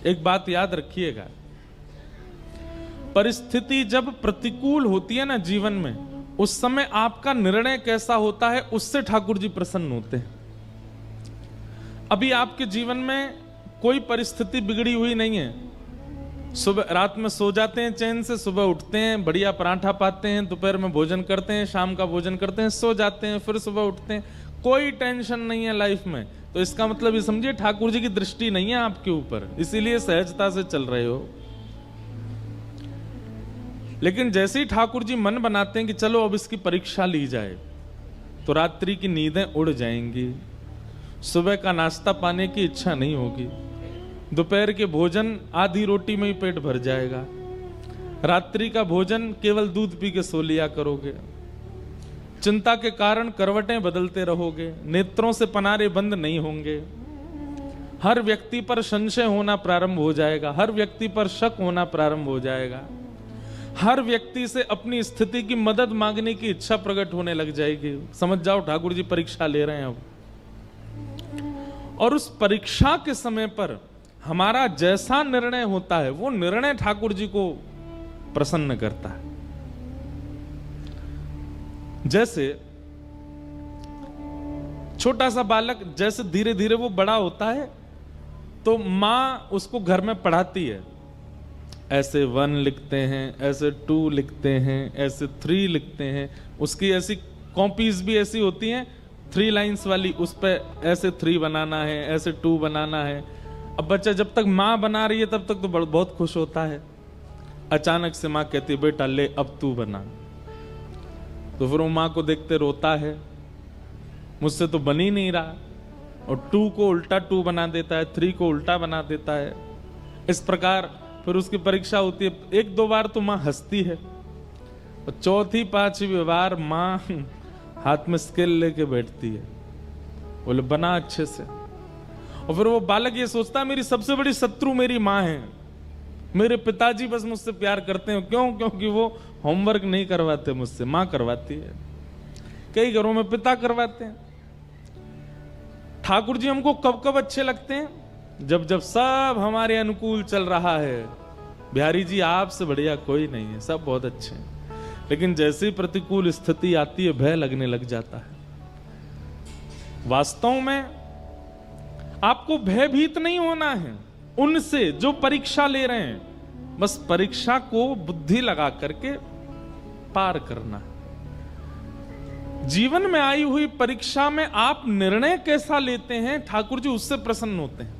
एक बात याद रखिएगा, परिस्थिति जब प्रतिकूल होती है ना जीवन में, उस समय आपका निर्णय कैसा होता है उससे ठाकुर जी प्रसन्न होते हैं। अभी आपके जीवन में कोई परिस्थिति बिगड़ी हुई नहीं है, सुबह रात में सो जाते हैं चैन से, सुबह उठते हैं, बढ़िया पराठा पाते हैं, दोपहर में भोजन करते हैं, शाम का भोजन करते हैं, सो जाते हैं, फिर सुबह उठते हैं, कोई टेंशन नहीं है लाइफ में। तो इसका मतलब ये समझिए ठाकुर जी की दृष्टि नहीं है आपके ऊपर, इसीलिए सहजता से चल रहे हो। लेकिन जैसे ही ठाकुर जी मन बनाते हैं कि चलो अब इसकी परीक्षा ली जाए, तो रात्रि की नींदें उड़ जाएंगी, सुबह का नाश्ता पाने की इच्छा नहीं होगी, दोपहर के भोजन आधी रोटी में ही पेट भर जाएगा, रात्रि का भोजन केवल दूध पी के सो लिया करोगे, चिंता के कारण करवटें बदलते रहोगे, नेत्रों से पनारे बंद नहीं होंगे, हर व्यक्ति पर संशय होना प्रारंभ हो जाएगा, हर व्यक्ति पर शक होना प्रारंभ हो जाएगा, हर व्यक्ति से अपनी स्थिति की मदद मांगने की इच्छा प्रकट होने लग जाएगी। समझ जाओ ठाकुर जी परीक्षा ले रहे हैं अब। और उस परीक्षा के समय पर हमारा जैसा निर्णय होता है वो निर्णय ठाकुर जी को प्रसन्न करता है। जैसे छोटा सा बालक जैसे धीरे धीरे वो बड़ा होता है तो मां उसको घर में पढ़ाती है, ऐसे 1 लिखते हैं, ऐसे 2 लिखते हैं, ऐसे 3 लिखते हैं, उसकी ऐसी कॉपीज भी ऐसी होती हैं 3 लाइंस वाली, उस पर ऐसे 3 बनाना है, ऐसे 2 बनाना है। अब बच्चा जब तक माँ बना रही है तब तक तो बहुत खुश होता है, अचानक से माँ कहती है बेटा ले अब तू बना, तो फिर वो माँ को देखते रोता है, मुझसे तो बन ही नहीं रहा, और 2 को उल्टा 2 बना देता है, 3 को उल्टा बना देता है। इस प्रकार फिर उसकी परीक्षा होती है, 1-2 बार तो माँ हंसती है, और 4-5वीं बार माँ हाथ में स्केल लेके बैठती है, बोले बना अच्छे से। और फिर वो बालक ये सोचता है मेरी सबसे बड़ी शत्रु मेरी माँ है, मेरे पिताजी बस मुझसे प्यार करते हैं, क्यों? क्योंकि वो होमवर्क नहीं करवाते मुझसे, माँ करवाती है। कई घरों में पिता करवाते हैं। ठाकुर जी हमको कब कब अच्छे लगते हैं? जब जब सब हमारे अनुकूल चल रहा है। बिहारी जी आपसे बढ़िया कोई नहीं है, सब बहुत अच्छे हैं। लेकिन जैसे ही प्रतिकूल स्थिति आती है भय लगने लग जाता है। वास्तव में आपको भयभीत नहीं होना है उनसे जो परीक्षा ले रहे हैं, बस परीक्षा को बुद्धि लगा करके पार करना है। जीवन में आई हुई परीक्षा में आप निर्णय कैसा लेते हैं ठाकुर जी उससे प्रसन्न होते हैं।